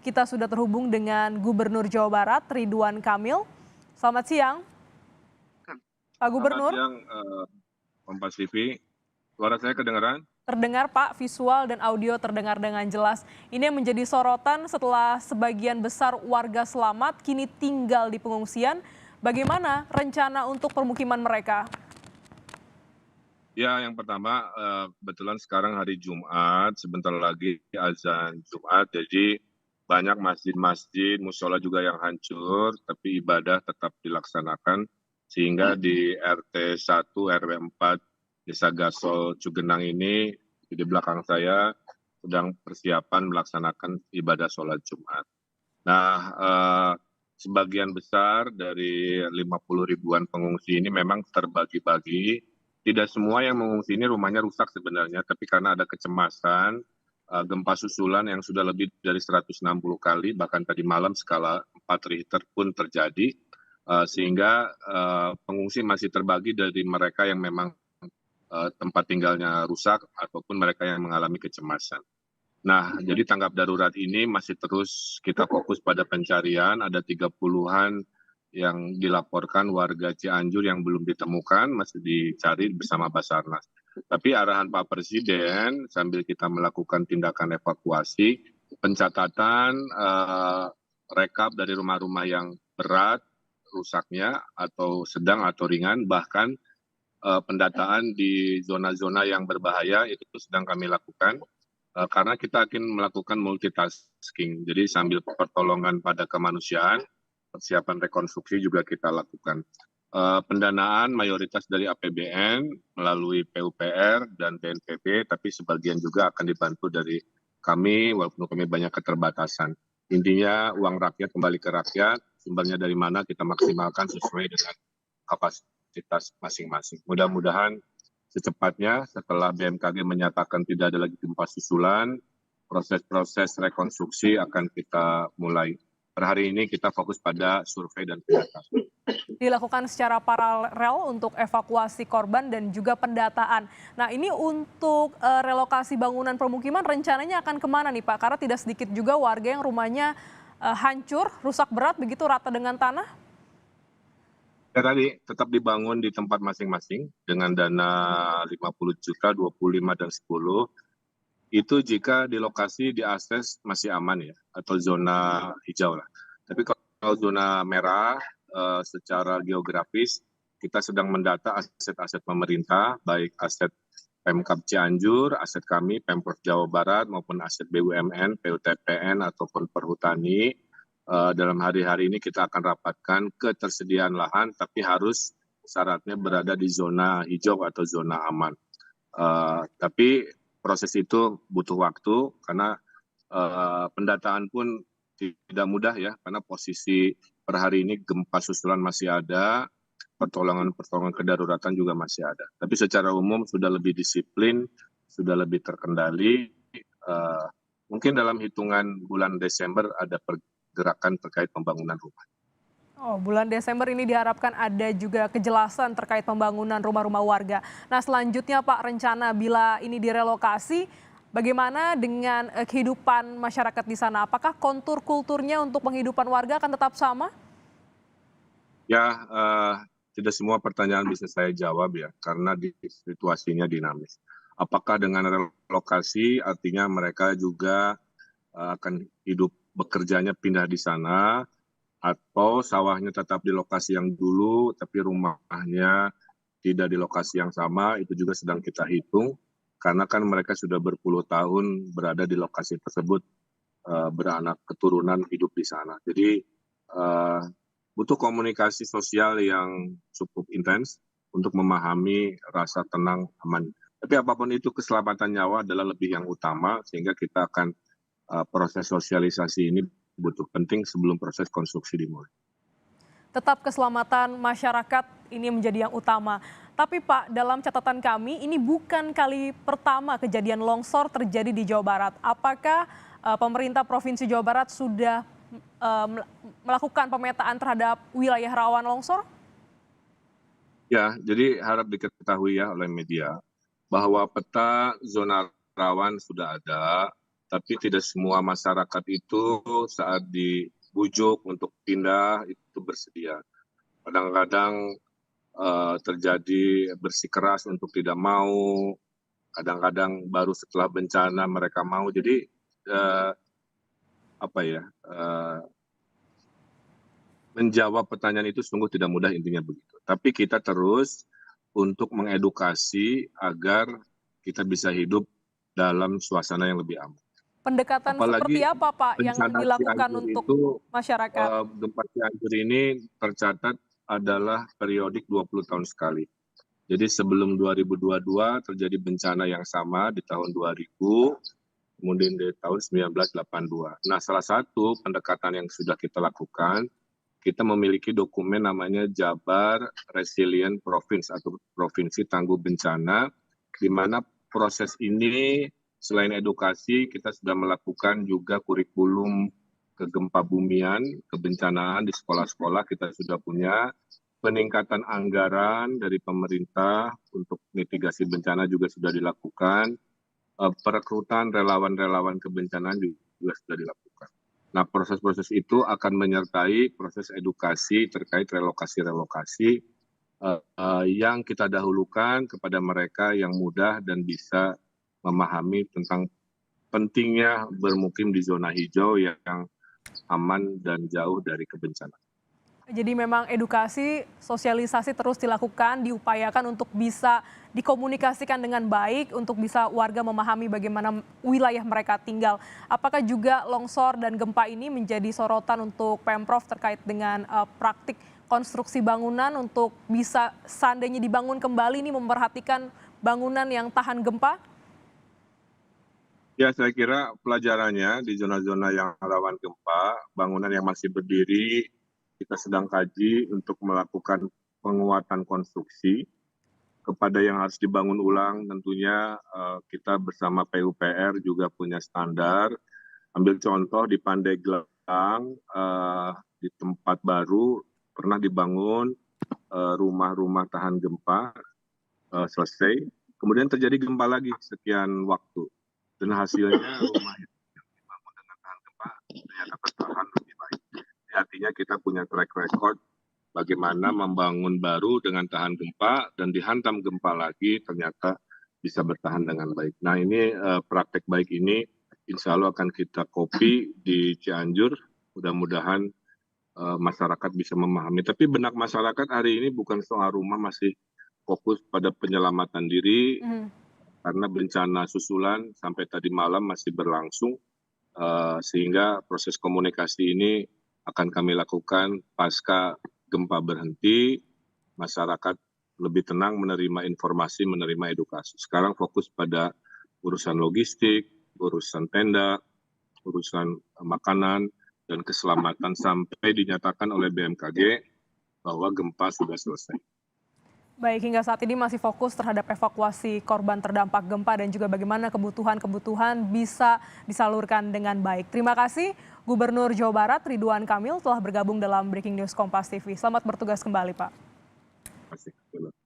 Kita sudah terhubung dengan Gubernur Jawa Barat, Ridwan Kamil. Selamat siang, Pak Selamat Gubernur. siang, Kompas TV. Suara saya kedengaran? Terdengar Pak, visual dan audio terdengar dengan jelas. Ini yang menjadi sorotan setelah sebagian besar warga selamat kini tinggal di pengungsian. Bagaimana rencana untuk permukiman mereka? Ya, yang pertama, kebetulan sekarang hari Jumat, sebentar lagi azan Jumat, jadi banyak masjid-masjid, musola juga yang hancur, tapi ibadah tetap dilaksanakan, sehingga di RT 1, RW 4, Desa Gasol Cugenang ini, di belakang saya, sedang persiapan melaksanakan ibadah sholat Jumat. Nah, sebagian besar dari 50 ribuan pengungsi ini memang terbagi-bagi. Tidak semua yang mengungsi ini rumahnya rusak sebenarnya, tapi karena ada kecemasan, gempa susulan yang sudah lebih dari 160 kali, bahkan tadi malam skala 4 Richter pun terjadi, sehingga pengungsi masih terbagi dari mereka yang memang tempat tinggalnya rusak ataupun mereka yang mengalami kecemasan. Nah, jadi tanggap darurat ini masih terus kita fokus pada pencarian, ada 30-an yang dilaporkan warga Cianjur yang belum ditemukan, masih dicari bersama Basarnas. Tapi arahan Pak Presiden sambil kita melakukan tindakan evakuasi, pencatatan rekap dari rumah-rumah yang berat rusaknya atau sedang atau ringan, bahkan pendataan di zona-zona yang berbahaya itu sedang kami lakukan. Karena kita akan melakukan multitasking, jadi sambil pertolongan pada kemanusiaan, persiapan rekonstruksi juga kita lakukan. Pendanaan mayoritas dari APBN melalui PUPR dan BNPB, tapi sebagian juga akan dibantu dari kami, walaupun kami banyak keterbatasan. Intinya uang rakyat kembali ke rakyat, sumbernya dari mana kita maksimalkan sesuai dengan kapasitas masing-masing. Mudah-mudahan secepatnya setelah BMKG menyatakan tidak ada lagi gempa susulan, proses-proses rekonstruksi akan kita mulai. Per hari ini kita fokus pada survei dan pendataan. Dilakukan secara paralel untuk evakuasi korban dan juga pendataan. Nah, ini untuk relokasi bangunan permukiman rencananya akan kemana nih Pak? Karena tidak sedikit juga warga yang rumahnya hancur, rusak berat begitu rata dengan tanah. Ya tadi tetap dibangun di tempat masing-masing dengan dana 50 juta, 25 dan 10. Itu jika di lokasi di akses masih aman ya, atau zona hijau lah. Tapi kalau zona merah secara geografis kita sedang mendata aset-aset pemerintah, baik aset Pemkab Cianjur, aset kami Pemprov Jawa Barat maupun aset BUMN, PUTPN ataupun Perhutani. Dalam hari-hari ini kita akan rapatkan ketersediaan lahan, tapi harus syaratnya berada di zona hijau atau zona aman. Tapi proses itu butuh waktu karena pendataan pun tidak mudah ya, karena posisi per hari ini gempa susulan masih ada, pertolongan kedaruratan juga masih ada. Tapi secara umum sudah lebih disiplin, sudah lebih terkendali. Mungkin dalam hitungan bulan Desember ada pergerakan terkait pembangunan rumah. Oh, bulan Desember ini diharapkan ada juga kejelasan terkait pembangunan rumah-rumah warga. Nah, selanjutnya Pak, rencana bila ini direlokasi, bagaimana dengan kehidupan masyarakat di sana? Apakah kontur kulturnya untuk penghidupan warga akan tetap sama? Ya, tidak semua pertanyaan bisa saya jawab ya, karena situasinya dinamis. Apakah dengan relokasi artinya mereka juga akan hidup bekerjanya pindah di sana, atau sawahnya tetap di lokasi yang dulu, tapi rumahnya tidak di lokasi yang sama, itu juga sedang kita hitung. Karena kan mereka sudah berpuluh tahun berada di lokasi tersebut, beranak keturunan hidup di sana. Jadi butuh komunikasi sosial yang cukup intens untuk memahami rasa tenang, aman. Tapi apapun itu keselamatan nyawa adalah lebih yang utama, sehingga kita akan proses sosialisasi ini butuh penting sebelum proses konstruksi dimulai. Tetap keselamatan masyarakat ini menjadi yang utama. Tapi Pak, dalam catatan kami ini bukan kali pertama kejadian longsor terjadi di Jawa Barat. Apakah pemerintah Provinsi Jawa Barat sudah melakukan pemetaan terhadap wilayah rawan longsor? Ya, jadi harap diketahui ya oleh media bahwa peta zona rawan sudah ada, tapi tidak semua masyarakat itu saat dibujuk untuk pindah itu bersedia. Kadang-kadang terjadi bersikeras untuk tidak mau, kadang-kadang baru setelah bencana mereka mau. Jadi menjawab pertanyaan itu sungguh tidak mudah, intinya begitu. Tapi kita terus untuk mengedukasi agar kita bisa hidup dalam suasana yang lebih aman. Pendekatan seperti Apalagi apa Pak yang bencana dilakukan Cianjur untuk itu, masyarakat? gempa Cianjur ini tercatat adalah periodik 20 tahun sekali. Jadi sebelum 2022 terjadi bencana yang sama di tahun 2000, kemudian di tahun 1982. Nah, salah satu pendekatan yang sudah kita lakukan, kita memiliki dokumen namanya Jabar Resilient Province atau Provinsi Tangguh Bencana, di mana proses ini selain edukasi, kita sudah melakukan juga kurikulum kegempa bumian, kebencanaan di sekolah-sekolah. Kita sudah punya peningkatan anggaran dari pemerintah untuk mitigasi bencana juga sudah dilakukan. Perekrutan relawan-relawan kebencanaan juga sudah dilakukan. Nah, proses-proses itu akan menyertai proses edukasi terkait relokasi-relokasi yang kita dahulukan kepada mereka yang mudah dan bisa memahami tentang pentingnya bermukim di zona hijau yang aman dan jauh dari kebencanaan. Jadi memang edukasi, sosialisasi terus dilakukan, diupayakan untuk bisa dikomunikasikan dengan baik, untuk bisa warga memahami bagaimana wilayah mereka tinggal. Apakah juga longsor dan gempa ini menjadi sorotan untuk Pemprov terkait dengan praktik konstruksi bangunan untuk bisa seandainya dibangun kembali ini memperhatikan bangunan yang tahan gempa? Ya, saya kira pelajarannya di zona-zona yang rawan gempa, bangunan yang masih berdiri, kita sedang kaji untuk melakukan penguatan konstruksi. Kepada yang harus dibangun ulang, tentunya kita bersama PUPR juga punya standar. Ambil contoh di Pandeglang, di tempat baru pernah dibangun rumah-rumah tahan gempa, selesai. Kemudian terjadi gempa lagi sekian waktu. Dan hasilnya rumah yang dibangun dengan tahan gempa ternyata bertahan lebih baik. Artinya kita punya track record bagaimana membangun baru dengan tahan gempa dan dihantam gempa lagi ternyata bisa bertahan dengan baik. Nah, ini praktek baik ini insya Allah akan kita copy di Cianjur. Mudah-mudahan masyarakat bisa memahami. Tapi benak masyarakat hari ini bukan soal rumah, masih fokus pada penyelamatan diri. Karena bencana susulan sampai tadi malam masih berlangsung, sehingga proses komunikasi ini akan kami lakukan pasca gempa berhenti, masyarakat lebih tenang menerima informasi, menerima edukasi. Sekarang fokus pada urusan logistik, urusan tenda, urusan makanan, dan keselamatan sampai dinyatakan oleh BMKG bahwa gempa sudah selesai. Baik, hingga saat ini masih fokus terhadap evakuasi korban terdampak gempa dan juga bagaimana kebutuhan-kebutuhan bisa disalurkan dengan baik. Terima kasih Gubernur Jawa Barat Ridwan Kamil telah bergabung dalam Breaking News Kompas TV. Selamat bertugas kembali, Pak. Terima kasih.